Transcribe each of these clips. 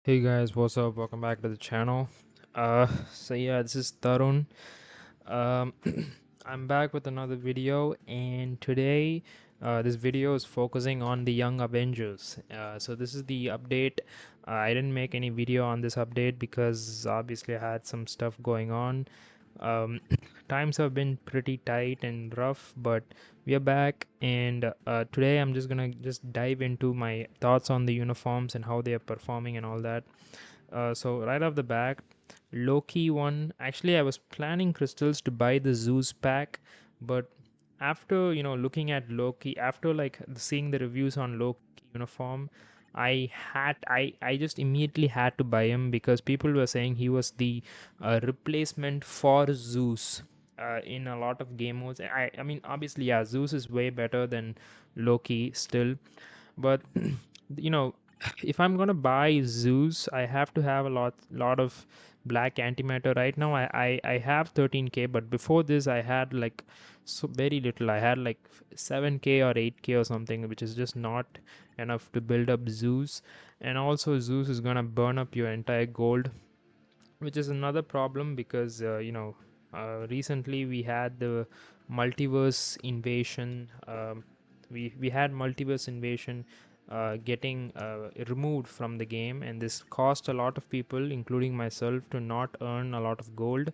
Hey guys, what's up? Welcome back to the channel. This is Tarun. Um, I'm back with another video, and today, this video is focusing on the Young Avengers. So this is the update. I didn't make any video on this update because obviously I had some stuff going on. Um, Times have been pretty tight and rough, but we are back, and today I'm just gonna dive into my thoughts on the uniforms and how they are performing and all that. So right off the bat, Loki one. Actually, I was planning crystals to buy the Zeus pack, but after looking at Loki, after like seeing the reviews on Loki uniform, I just immediately had to buy him because people were saying he was the replacement for Zeus. In a lot of game modes, I mean, obviously, yeah, Zeus is way better than Loki still, but you know, if I'm gonna buy Zeus, I have to have a lot of black antimatter. Right now I have 13k, but before this I had like so very little. I had like 7k or 8k or something, which is just not enough to build up Zeus. And also Zeus is gonna burn up your entire gold, which is another problem because recently we had the multiverse invasion. We had multiverse invasion getting removed from the game, and this caused a lot of people, including myself, to not earn a lot of gold.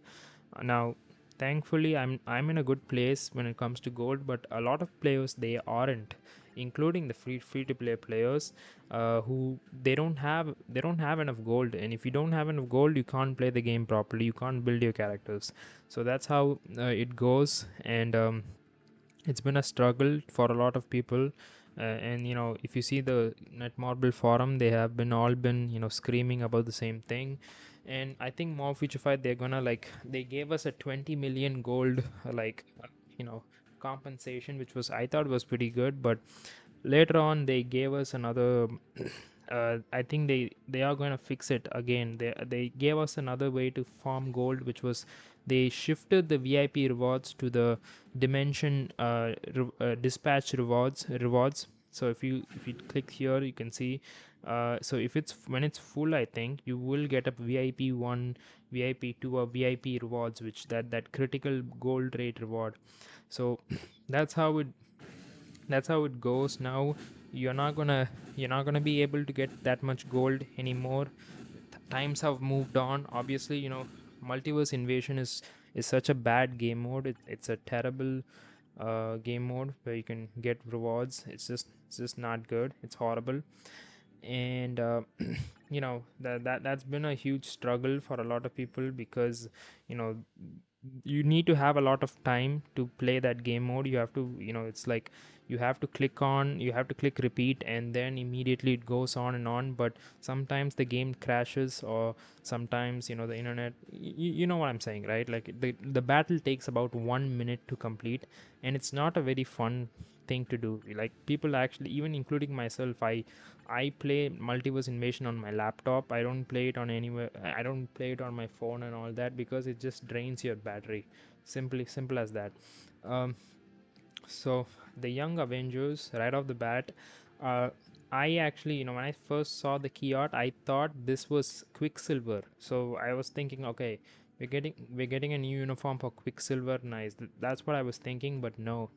Now, thankfully, I'm in a good place when it comes to gold, but a lot of players, they aren't, including the free to play players, who they don't have enough gold. And if you don't have enough gold, you can't play the game properly. You can't build your characters. So that's how it goes, and it's been a struggle for a lot of people. And if you see the Netmarble forum, they have been screaming about the same thing. And I think more Futurefied, they're gonna like, they gave us a 20 million gold you know compensation, which was, I thought, was pretty good. But later on they gave us another I think they are going to fix it again. They gave us another way to farm gold, which was, they shifted the VIP rewards to the dimension dispatch rewards. So if you click here, you can see, so if it's when it's full, I think you will get a VIP 1, VIP 2, or VIP rewards, which that critical gold rate reward. So that's how it goes now. You're not gonna be able to get that much gold anymore. Times have moved on. Obviously, multiverse invasion is such a bad game mode. It's a terrible game mode where you can get rewards. It's just not good. It's horrible. And that's been a huge struggle for a lot of people because you know you need to have a lot of time to play that game mode. You have to, it's like you have to click repeat, and then immediately it goes on and on. But sometimes the game crashes, or sometimes the internet, you know what I'm saying, right? Like the battle takes about 1 minute to complete, and it's not a very fun thing to do. Like, people actually, even including myself, I play multiverse invasion on my laptop. I don't play it on anywhere. I don't play it on my phone and all that, because it just drains your battery. Simple as that. um, so the Young Avengers, right off the bat, uh, I actually, when I first saw the key art, I thought this was Quicksilver. So I was thinking, okay, we're getting a new uniform for Quicksilver. Nice. That's what I was thinking, but no,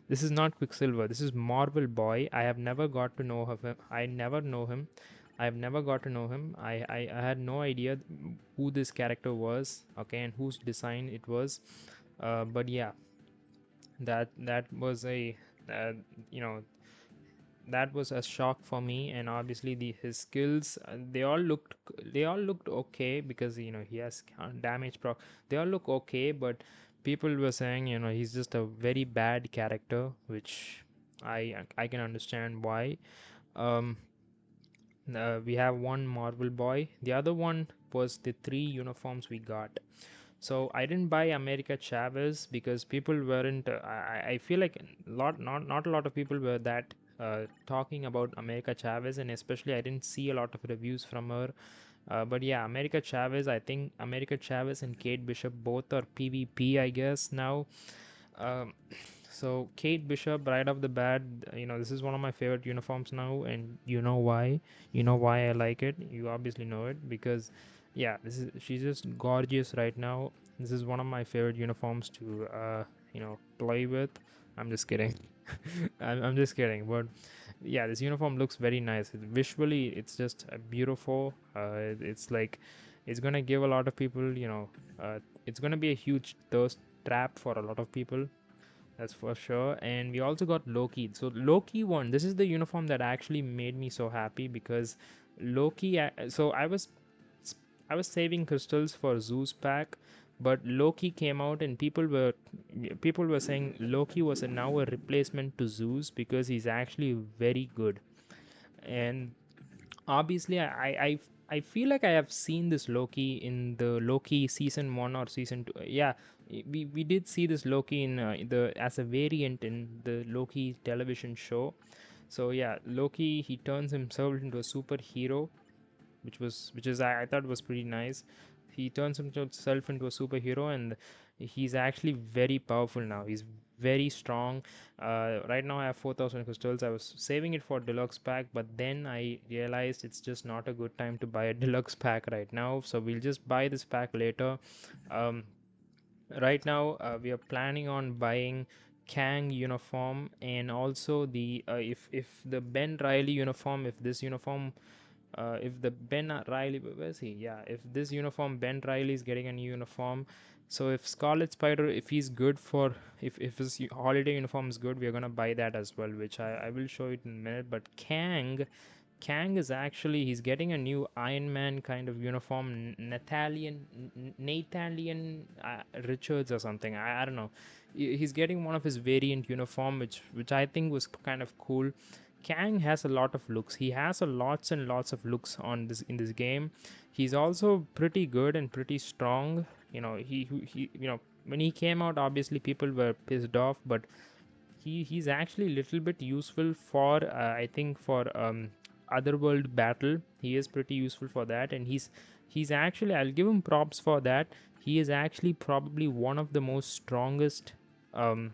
this is not Quicksilver. This is Marvel Boy. I have never got to know of him. I never know him. I have never got to know him. I had no idea who this character was, okay, and whose design it was. But yeah, that was a uh, you know that was a shock for me. And obviously his skills, they all looked okay, because he has damage proc. They all look okay, but people were saying he's just a very bad character, which I can understand why. um we have one Marvel Boy. The other one was the three uniforms we got. So I didn't buy America Chavez because people weren't. I feel like not a lot of people were that talking about America Chavez, and especially I didn't see a lot of reviews from her. But yeah, America Chavez. I think America Chavez and Kate Bishop both are PvP, I guess now. Um, So Kate Bishop, right off the bat, this is one of my favorite uniforms now, and you know why? You know why I like it. You obviously know it because, yeah, she's just gorgeous right now. This is one of my favorite uniforms to play with. I'm just kidding. I'm just kidding, but yeah, this uniform looks very nice. Visually, it's just beautiful. It's like it's gonna give a lot of people, it's gonna be a huge thirst trap for a lot of people, that's for sure. And we also got Loki. So Loki won. This is the uniform that actually made me so happy because Loki. So I was saving crystals for Zeus pack, but Loki came out and people were saying Loki was now a replacement to Zeus because he's actually very good. And obviously I feel like I have seen this Loki in the Loki season 1 or season 2. Yeah, we did see this Loki in the as a variant in the Loki television show. So yeah, Loki, he turns himself into a superhero, which is I thought was pretty nice. He turns himself into a superhero, and he's actually very powerful now. He's very strong. Right now I have 4,000 crystals. I was saving it for deluxe pack, but then I realized it's just not a good time to buy a deluxe pack right now. So we'll just buy this pack later. Um, right now we are planning on buying Kang uniform, and also the if the Ben Riley uniform, if the Ben Riley, where is he? Yeah, if this uniform, Ben Riley is getting a new uniform. So if Scarlet Spider, if he's good for, if his holiday uniform is good, we're gonna buy that as well, which I will show it in a minute. But Kang is actually, he's getting a new Iron Man kind of uniform, Nathaniel Richards or something. I don't know. He's getting one of his variant uniform, which I think was kind of cool. Kang has a lot of looks. He has a lots and lots of looks on this in this game. He's also pretty good and pretty strong. When he came out, obviously people were pissed off, but he's actually a little bit useful for I think for otherworld battle. He is pretty useful for that, and he's actually, I'll give him props for that. He is actually probably one of the most um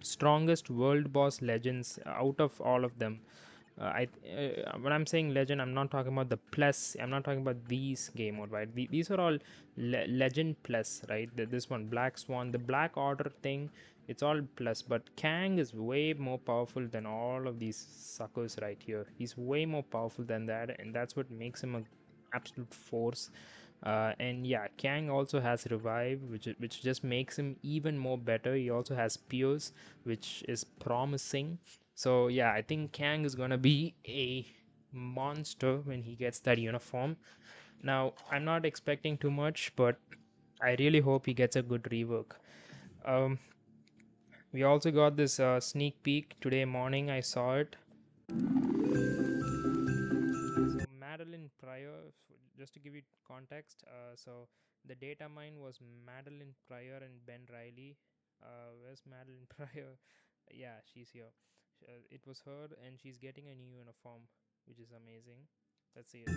strongest world boss legends out of all of them. When I'm saying legend, I'm not talking about the plus. I'm not talking about these game mode, right? These are all legend plus, right? This one, Black Swan, the Black Order thing, it's all plus. But Kang is way more powerful than all of these suckers right here. He's way more powerful than that, and that's what makes him a absolute force. And yeah, Kang also has revive, which just makes him even more better. He also has Pierce, which is promising. So yeah, I think Kang is gonna be a monster when he gets that uniform. Now I'm not expecting too much, but I really hope he gets a good rework. Um, we also got this sneak peek today morning. I saw it. So Madeline Pryor, just to give you context, so the data mine was Madeline Pryor and Ben Riley. Where's Madeline Pryor? Yeah, she's here. It was her, and she's getting a new uniform, which is amazing. Let's see it.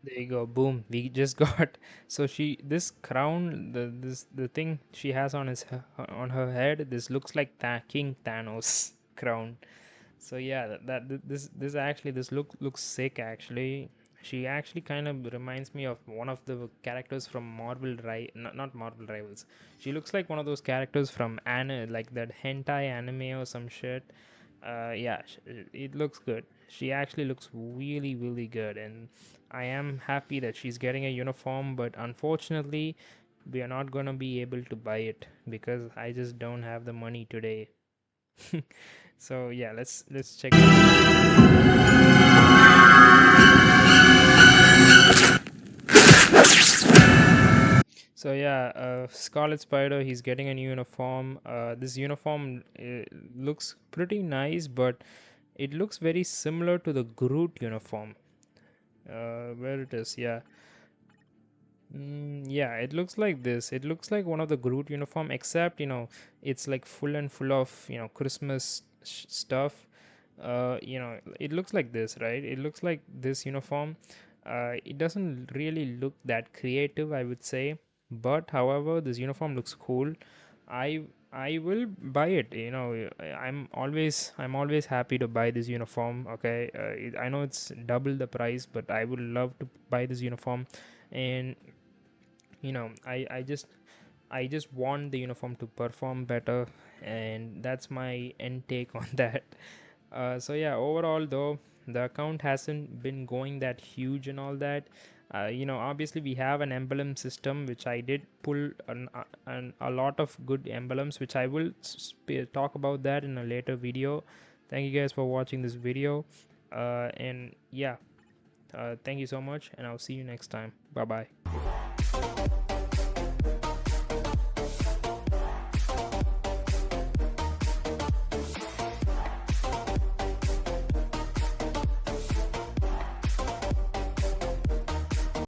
There you go. Boom. We just got, so she, this crown, the thing she has on her head. This looks like King Thanos crown. So yeah, this actually, this looks sick actually. She actually kind of reminds me of one of the characters from not Marvel Rivals. She looks like one of those characters from like that hentai anime or some shit. Yeah, it looks good. She actually looks really really good, and I am happy that she's getting a uniform. But unfortunately, we are not gonna be able to buy it because I just don't have the money today. So yeah, let's check. So yeah, Scarlet Spider, he's getting a new uniform. This uniform looks pretty nice, but it looks very similar to the Groot uniform. Where it is, yeah. Yeah, it looks like this. It looks like one of the Groot uniform, except it's like full and full of Christmas stuff. It looks like this, right? It looks like this uniform. It doesn't really look that creative, I would say. But however, this uniform looks cool. I will buy it. I'm always happy to buy this uniform. Okay, I know it's double the price, but I would love to buy this uniform. And I just want the uniform to perform better, and that's my end take on that. So yeah, overall though, the account hasn't been going that huge and all that. Obviously we have an emblem system, which I did pull a lot of good emblems, which I will talk about that in a later video. Thank you guys for watching this video, and yeah, thank you so much, and I'll see you next time. Bye bye.